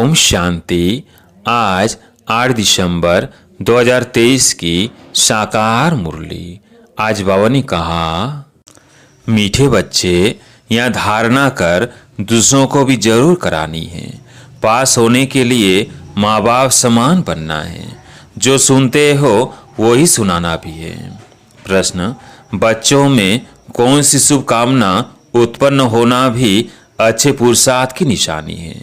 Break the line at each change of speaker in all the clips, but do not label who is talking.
ओम शांति। आज 8 दिसंबर 2023 की साकार मुरली। आज बाबा ने कहा, मीठे बच्चे, यह धारणा कर दूसरों को भी जरूर करानी है। पास होने के लिए माँ बाप समान बनना है। जो सुनते हो वही सुनाना भी है। प्रश्न, बच्चों में कौन सी शुभ कामना उत्पन्न होना भी अच्छे पुरुषार्थ की निशानी है?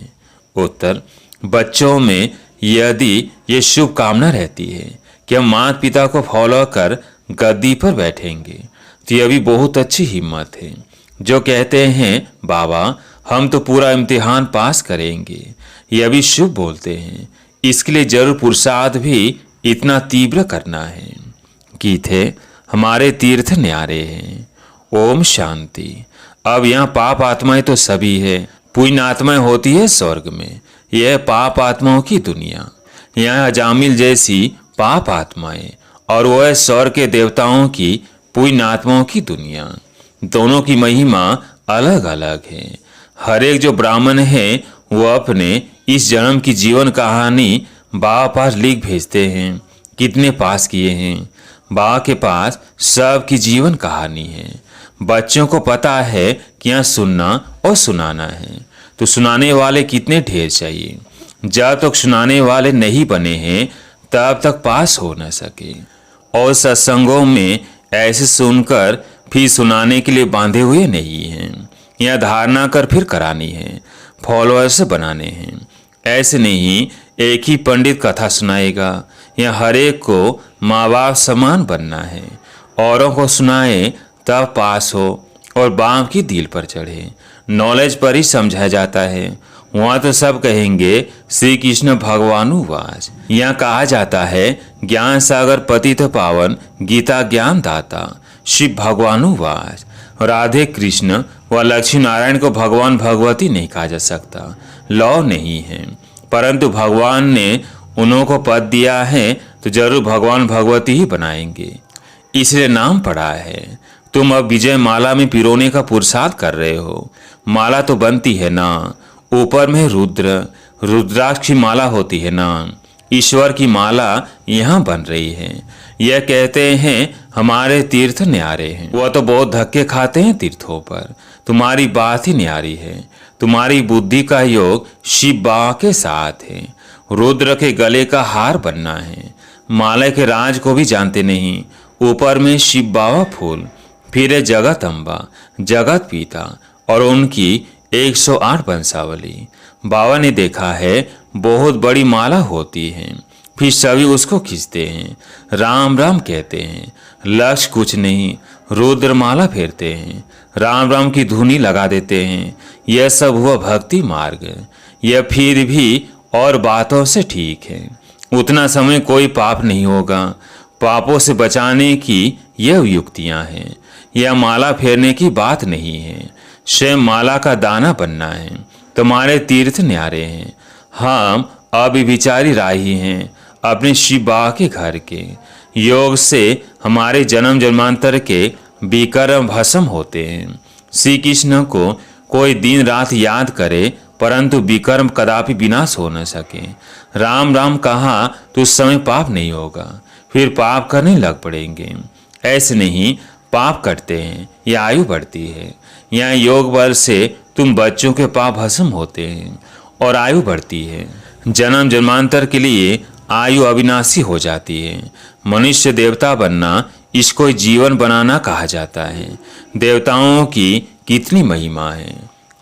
उत्तर, बच्चों में यदि ये शुभ कामना रहती है कि हम माता पिता को फॉलो कर गद्दी पर बैठेंगे तो यह भी बहुत अच्छी हिम्मत है। जो कहते हैं बाबा हम तो पूरा इम्तिहान पास करेंगे, यह भी शुभ बोलते हैं। इसके लिए जरूर पुरुषार्थ भी इतना तीव्र करना है। गीत है, हमारे तीर्थ न्यारे हैं। ओम शांति। अब यहाँ पाप आत्माएं तो सभी है, पुण्य आत्माएं होती है स्वर्ग में। यह पाप आत्माओं की दुनिया। यहाँ अजामिल जैसी पाप आत्माएं और वह स्वर्ग के देवताओं की पुण्य आत्माओं की दुनिया। दोनों की महिमा अलग अलग है। हर एक जो ब्राह्मण है वो अपने इस जन्म की जीवन कहानी बाबा पास लिख भेजते हैं। कितने पास किए हैं, बाबा के पास सबकी जीवन कहानी है। बच्चों को पता है कि यहाँ सुनना और सुनाना है, तो सुनाने वाले कितने ढेर चाहिए। जब तक सुनाने वाले नहीं बने हैं तब तक पास हो न सके। और सत्संगों में ऐसे सुनकर फिर सुनाने के लिए बांधे हुए नहीं हैं। यह धारणा कर फिर करानी है, फॉलोअर्स बनाने हैं। ऐसे नहीं एक ही पंडित कथा सुनाएगा। यह हर एक को माँ बाप समान बनना है। औरों को सुनाए तब पास हो और बाप की दिल पर चढ़े। नॉलेज पर ही समझाया जाता है। वहाँ तो सब कहेंगे श्री कृष्ण भगवानुवाच। यहाँ कहा जाता है ज्ञान सागर पतित पावन गीता ज्ञान दाता शिव भगवानुवाच। राधे कृष्ण व लक्ष्मी नारायण को भगवान भगवती नहीं कहा जा सकता, लौ नहीं है। परंतु भगवान ने उन्हों को पद दिया है तो जरूर भगवान भगवती ही बनाएंगे, इसलिए नाम पड़ा है। तुम अब विजय माला में पिरोने का पुरुषार्थ कर रहे हो। माला तो बनती है ना, ऊपर में रुद्राक्ष की माला होती है ना। ईश्वर की माला यहाँ बन रही है। यह कहते हैं हमारे तीर्थ न्यारे हैं। वह तो बहुत धक्के खाते हैं तीर्थों पर। तुम्हारी बात ही न्यारी है। तुम्हारी बुद्धि का योग शिव बाबा के साथ है। रुद्र के गले का हार बनना है। माला के राज को भी जानते नहीं। ऊपर में शिव बाबा फूल, फिर है जगत अम्बा, जगत पिता और उनकी 108 वंशावली। बाबा ने देखा है बहुत बड़ी माला होती है, फिर सभी उसको खींचते हैं, राम राम कहते हैं। लक्ष्य कुछ नहीं, रुद्र माला फेरते हैं, राम राम की धुनी लगा देते हैं। यह सब हुआ भक्ति मार्ग। यह फिर भी और बातों से ठीक है। उतना समय कोई पाप नहीं होगा। पापों से बचाने की यह युक्तियां हैं। यह माला फेरने की बात नहीं है। स्वयं माला का दाना बनना है। तुम्हारे तीर्थ न्यारे हैं। हम अविचारी राही हैं अपने शिव बाबा के घर के। योग से हमारे जन्म जन्मांतर के विकर्म भस्म होते हैं। श्री कृष्ण को कोई दिन रात याद करे परंतु विकर्म कदापि विनाश हो न सके। राम राम कहा तो उस समय पाप नहीं होगा, फिर पाप करने लग पड़ेंगे। ऐसे नहीं, पाप करते हैं या आयु बढ़ती है। यहाँ योग बल से तुम बच्चों के पाप भस्म होते हैं और आयु बढ़ती है। जन्म जन्मांतर के लिए आयु अविनाशी हो जाती है। मनुष्य देवता बनना, इसको जीवन बनाना कहा जाता है। देवताओं की कितनी महिमा है।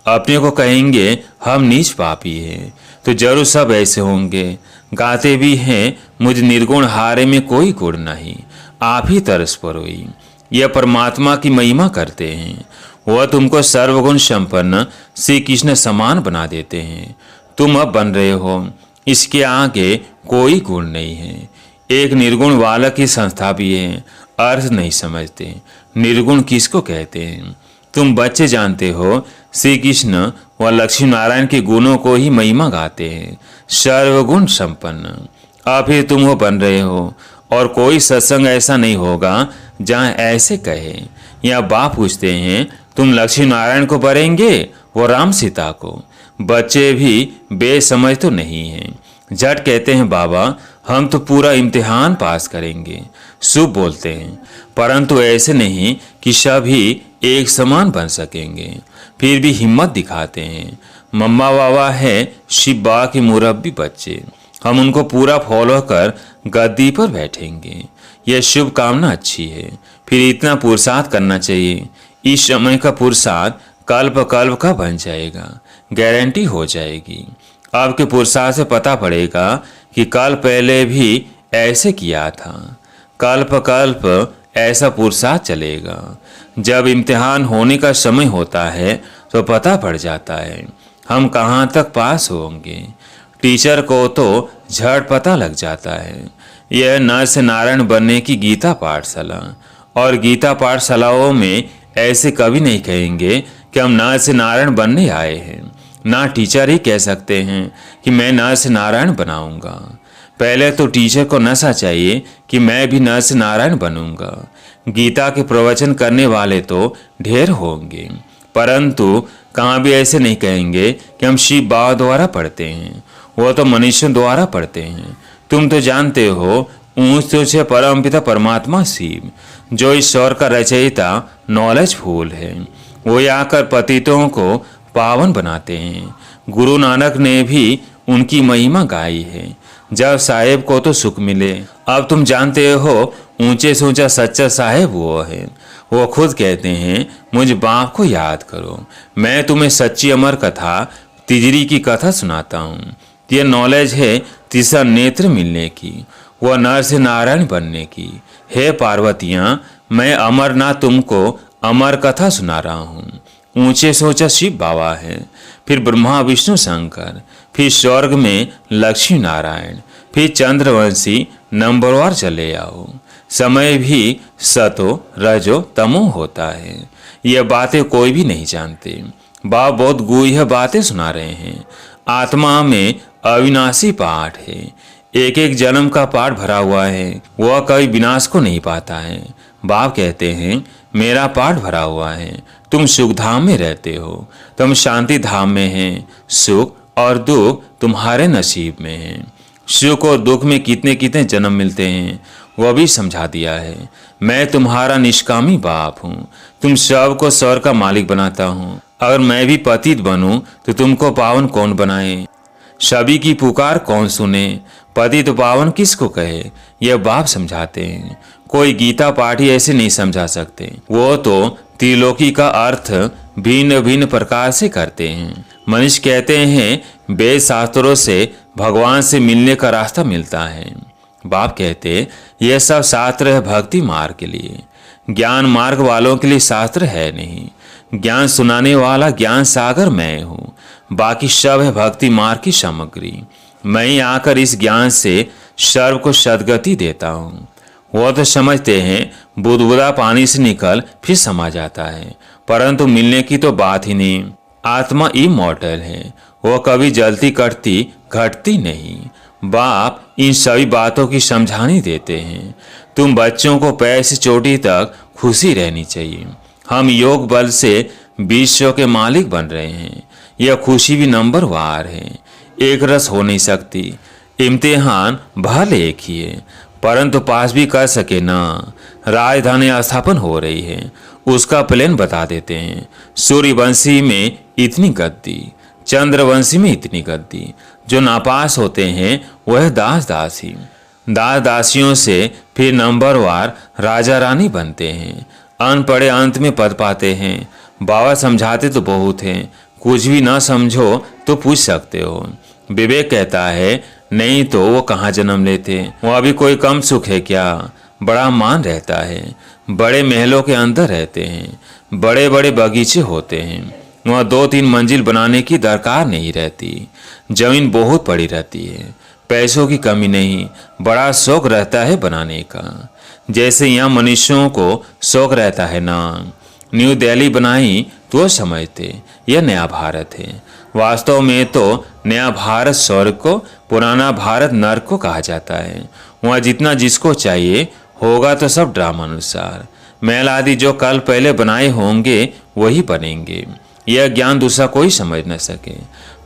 अपने को कहेंगे हम नीच पापी हैं तो जरूर सब ऐसे होंगे। गाते भी हैं मुझ निर्गुण हारे में कोई गुण नहीं, आप ही तरस परोई। यह परमात्मा की महिमा करते हैं। वह तुमको सर्वगुण संपन्न श्री कृष्ण समान बना देते हैं। तुम अब बन रहे हो, इसके आगे कोई गुण नहीं है। एक निर्गुण बालक की संस्था भी है, अर्थ नहीं समझते। निर्गुण किसको कहते हैं? तुम बच्चे जानते हो श्री कृष्ण व लक्ष्मी नारायण के गुणों को ही महिमा गाते हैं, सर्वगुण संपन्न। अब फिर तुम वो बन रहे हो और कोई सत्संग ऐसा नहीं होगा जहाँ ऐसे कहे। या बाप पूछते हैं तुम लक्ष्मी नारायण को बरेंगे वो राम सीता को। बच्चे भी बेसमझ तो नहीं हैं। झट कहते हैं बाबा हम तो पूरा इम्तिहान पास करेंगे। शुभ बोलते हैं परंतु ऐसे नहीं कि सभी एक समान बन सकेंगे। फिर भी हिम्मत दिखाते हैं। मम्मा बाबा है शिव बाबा के मुरब्बी बच्चे, हम उनको पूरा फॉलो कर गद्दी पर बैठेंगे। यह शुभ कामना अच्छी है, फिर इतना पुरुषार्थ करना चाहिए। इस समय का पुरुषार्थ कल्प कल्प का बन जाएगा, गारंटी हो जाएगी। आपके पुरुषार्थ से पता पड़ेगा कि कल पहले भी ऐसे किया था। कल्प कल्प ऐसा पुरुषार्थ चलेगा। जब इम्तिहान होने का समय होता है तो पता पड़ जाता है हम कहाँ तक पास होंगे। टीचर को तो झट पता लग जाता है। यह नर से नारायण बनने की गीता पाठशाला, और गीता पाठशालाओं में ऐसे कभी नहीं कहेंगे कि हम नर से नारायण बनने आए हैं। ना टीचर ही कह सकते हैं कि मैं नर से नारायण बनाऊंगा। पहले तो टीचर को नशा चाहिए कि मैं भी नर से नारायण बनूंगा। गीता के प्रवचन करने वाले तो ढेर होंगे, परंतु कहाँ भी ऐसे नहीं कहेंगे कि हम शिव बाबा द्वारा पढ़ते हैं। वो तो मनुष्यों द्वारा पढ़ते हैं। तुम तो जानते हो ऊंच तो से परमपिता परमात्मा शिव, जो ईश्वर का रचयिता नॉलेज फूल है, वो आकर पतितों को पावन बनाते हैं। गुरु नानक ने भी उनकी महिमा गाई है। जब साहेब को तो सुख मिले। अब तुम जानते हो ऊंचे से ऊंचा सच्चा साहेब वो है। वो खुद कहते हैं मुझ बाप को याद करो, मैं तुम्हें सच्ची अमर कथा तिजरी की कथा सुनाता हूँ। यह नॉलेज है तीसरा नेत्र मिलने की, वह नर से नारायण बनने की। हे पार्वतियाँ, मैं अमरनाथ तुमको अमर कथा सुना रहा हूँ। ऊंचे से ऊंचा शिव बाबा है, फिर ब्रह्मा विष्णु शंकर, फिर स्वर्ग में लक्ष्मी नारायण, फिर चंद्रवंशी नंबरवार चले आओ। समय भी सतो रजो तमो होता है। यह बातें कोई भी नहीं जानते। बाबा बहुत गूढ़ बातें सुना रहे हैं। आत्मा में अविनाशी पाठ है। एक एक जन्म का पाठ भरा हुआ है, वह कभी विनाश को नहीं पाता है। बाप कहते हैं मेरा पाठ भरा हुआ है। तुम सुख धाम में रहते हो, तुम शांति धाम में हैं। सुख और दुख तुम्हारे नसीब में है। सुख और दुख में कितने कितने जन्म मिलते हैं वह भी समझा दिया है। मैं तुम्हारा निष्कामी बाप हूँ। तुम सब को स्वर्ग का मालिक बनाता हूँ। अगर मैं भी पतित बनूं तो तुमको पावन कौन बनाए? सभी की पुकार कौन सुने? पतित पावन किसको कहे? यह बाप समझाते हैं। कोई गीता पाठी ऐसे नहीं समझा सकते। वो तो त्रिलोकी का अर्थ भिन्न भिन्न प्रकार से करते हैं। मनुष्य कहते हैं वेद शास्त्रों से भगवान से मिलने का रास्ता मिलता है। बाप कहते यह सब शास्त्र है भक्ति मार्ग के लिए, ज्ञान मार्ग वालों के लिए शास्त्र है नहीं। ज्ञान सुनाने वाला ज्ञान सागर मैं हूँ, बाकी सब है भक्ति मार्ग की सामग्री। मैं ही आकर इस ज्ञान से सर्व को सदगति देता हूँ। वो तो समझते हैं बुदबुदा पानी से निकल फिर समा जाता है, परंतु मिलने की तो बात ही नहीं। आत्मा इमॉर्टल है, वो कभी जलती कटती घटती नहीं। बाप इन सभी बातों की समझानी देते हैं। तुम बच्चों को पैर से चोटी तक खुशी रहनी चाहिए। हम योग बल से विश्व के मालिक बन रहे हैं। यह खुशी भी नंबर वार है, एक रस हो नहीं सकती। इम्तिहान भले एक ही है, परंतु पास भी कर सके ना। राजधानी स्थापन हो रही है, उसका प्लान बता देते हैं। सूर्यवंशी में इतनी गद्दी, चंद्रवंशी में इतनी गद्दी। जो नापास होते हैं वह दास दासी, दास दासियों से फिर नंबरवार राजा रानी बनते हैं। अनपढ़े अंत में पद पाते हैं। बाबा समझाते तो बहुत हैं, कुछ भी ना समझो तो पूछ सकते हो। विवेक कहता है नहीं तो वो कहाँ जन्म लेते, वह भी कोई कम सुख है क्या? बड़ा मान रहता है, बड़े महलों के अंदर रहते हैं, बड़े बड़े बगीचे होते हैं। वहाँ 2-3 मंजिल बनाने की दरकार नहीं रहती। जमीन बहुत पड़ी रहती है, पैसों की कमी नहीं, बड़ा शौक रहता है बनाने का। जैसे यहाँ मनुष्यों को शौक रहता है ना। न्यू दिल्ली बनाई तो समझते यह नया भारत है। वास्तव में तो नया भारत स्वर्ग को, पुराना भारत नर्क को कहा जाता है। वहाँ जितना जिसको चाहिए होगा तो सब ड्रामा अनुसार। महल आदि जो कल पहले बनाए होंगे वही बनेंगे। यह ज्ञान दूसरा कोई समझ न सके।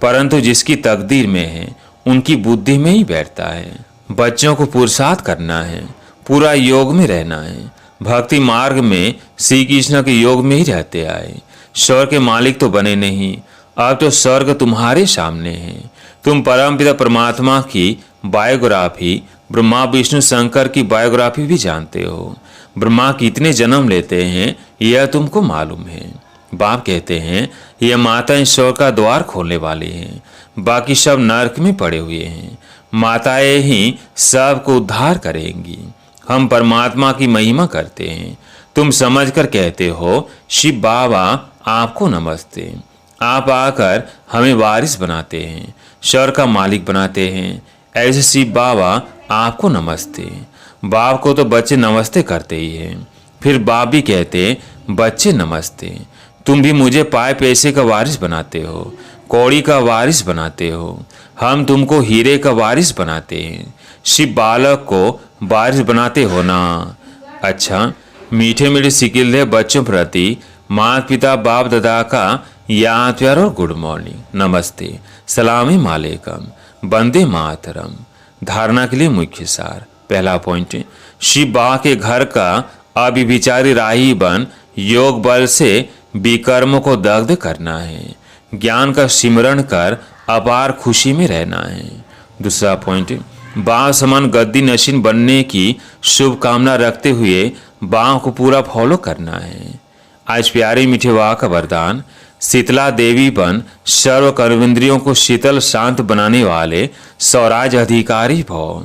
परंतु जिसकी तकदीर में है उनकी बुद्धि में ही बैठता है। बच्चों को पुरुषार्थ करना है, पूरा योग में रहना है। भक्ति मार्ग में श्री कृष्ण के योग में ही रहते आए। स्वर्ग के मालिक तो बने नहीं, अब तो स्वर्ग तुम्हारे सामने है। तुम परमपिता परमात्मा की बायोग्राफी, ब्रह्मा विष्णु शंकर की बायोग्राफी भी जानते हो। ब्रह्मा कितने जन्म लेते हैं यह तुमको मालूम है। बाप कहते हैं यह माता ईश्वर का द्वार खोलने वाली हैं, बाकी सब नरक में पड़े हुए हैं। माताएं ही सबको उद्धार करेंगी। हम परमात्मा की महिमा करते हैं। तुम समझकर कहते हो शिव बाबा आपको नमस्ते। आप आकर हमें वारिस बनाते हैं, स्वर्ग का मालिक बनाते हैं। ऐसे शिव बाबा आपको नमस्ते। बाप को तो बच्चे नमस्ते करते ही हैं, फिर बाप भी कहते बच्चे नमस्ते। तुम भी मुझे पाए पैसे का वारिस बनाते हो, कौड़ी का वारिस बनाते हो। हम तुमको हीरे का वारिस बनाते हैं। शिव बालक को वारिस बनाते हो ना। अच्छा, मीठे मीठे सिकिल्ले बच्चों प्रति माता पिता बाप दादा का याद प्यार और गुड मॉर्निंग, नमस्ते, सलाम वालेकुम, वंदे मातरम। धारणा के लिए मुख्य सार। पहला पॉइंट, शिव बाबा के घर का अभिविचारी राही बन योग बल से विकर्मों को दग्ध करना है। ज्ञान का सिमरण कर अपार खुशी में रहना है। दूसरा पॉइंट, बाप समान गद्दी नशीन बनने की शुभकामना रखते हुए बाप को पूरा फॉलो करना है। आज प्यारे मीठे बाबा का वरदान, शीतला देवी बन सर्व कर्मेंद्रियों को शीतल शांत बनाने वाले स्वराज अधिकारी भव।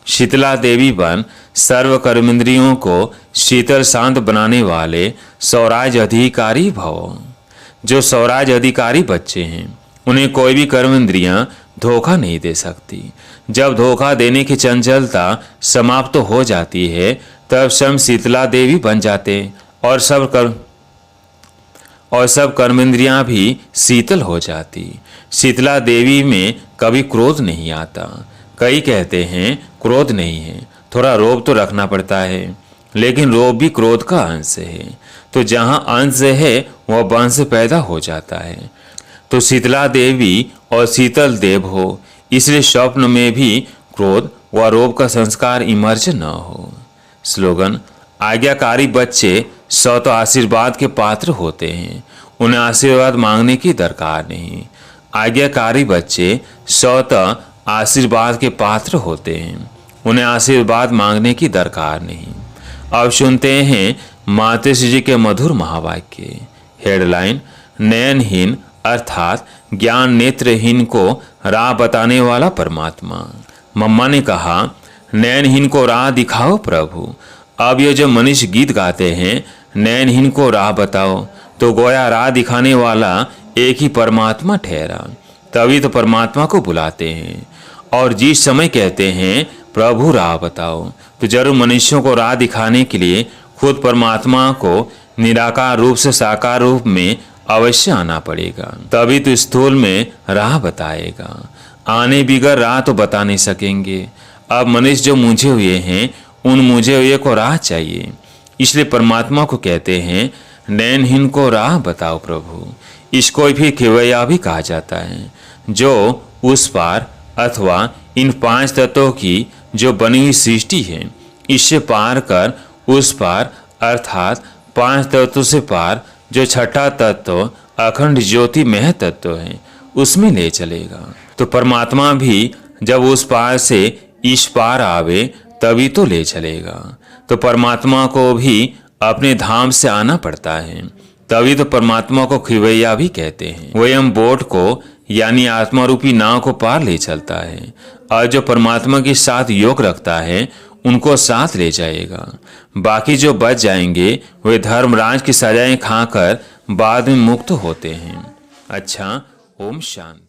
शीतला देवी बन सर्व कर्मेंद्रियों को शीतल शांत बनाने वाले स्वराज अधिकारी भव। जो स्वराज अधिकारी बच्चे हैं उन्हें कोई भी कर्मेंद्रियां धोखा नहीं दे सकती। जब धोखा देने की चंचलता समाप्त हो जाती है तब स्वयं शीतला देवी बन जाते और सब कर्मेंद्रियां भी शीतल हो जाती। शीतला देवी में कभी क्रोध नहीं आता। कई कहते हैं क्रोध नहीं है, थोड़ा रोब तो रखना पड़ता है, लेकिन रोब भी क्रोध का अंश है। तो जहां अंश है वह वंश पैदा हो जाता है। तो शीतला देवी और शीतल देव हो, इसलिए स्वप्न में भी क्रोध व रोब का संस्कार इमर्ज न हो। स्लोगन, आज्ञाकारी बच्चे स्वतः आशीर्वाद के पात्र होते हैं, उन्हें आशीर्वाद मांगने की दरकार नहीं। आज्ञाकारी बच्चे स्वतः आशीर्वाद के पात्र होते हैं, उन्हें आशीर्वाद मांगने की दरकार नहीं। अब सुनते हैं मातेश्री जी के मधुर महावाक्य। हेडलाइन, नयनहीन अर्थात ज्ञान नेत्रहीन को राह बताने वाला परमात्मा। मम्मा ने कहा, नयनहीन को राह दिखाओ प्रभु। अब ये जो मनीष गीत गाते हैं नयनहीन को राह बताओ, तो गोया राह दिखाने वाला एक ही परमात्मा ठहरा। तभी तो परमात्मा को बुलाते हैं। और जिस समय कहते हैं प्रभु राह बताओ, तो जरूर मनुष्यों को राह दिखाने के लिए खुद परमात्मा को निराकार रूप से साकार रूप में अवश्य आना पड़ेगा, तभी तो स्थूल में राह बताएगा। आने बिगर राह तो बता नहीं सकेंगे। अब मनुष्य जो मुझे हुए हैं उन मुझे हुए को राह चाहिए, इसलिए परमात्मा को कहते हैं नयनहीन को राह बताओ प्रभु। इसको भी खेवैया भी कहा जाता है, जो उस पार अथवा इन पांच तत्वों की जो बनी हुई सृष्टि है इससे पार कर उस पार अर्थात पांच तत्वों से पार जो छठा तत्व अखंड ज्योति मह तत्व है उसमें ले चलेगा। तो परमात्मा भी जब उस पार से इस पार आवे तभी तो ले चलेगा। तो परमात्मा को भी अपने धाम से आना पड़ता है, तभी तो परमात्मा को खिवैया भी कहते हैं। वयम बोट को यानी आत्मा रूपी नाव को पार ले चलता है और जो परमात्मा के साथ योग रखता है उनको साथ ले जाएगा। बाकी जो बच जाएंगे वे धर्मराज की सजाएं खाकर बाद में मुक्त होते हैं। अच्छा, ओम शांति।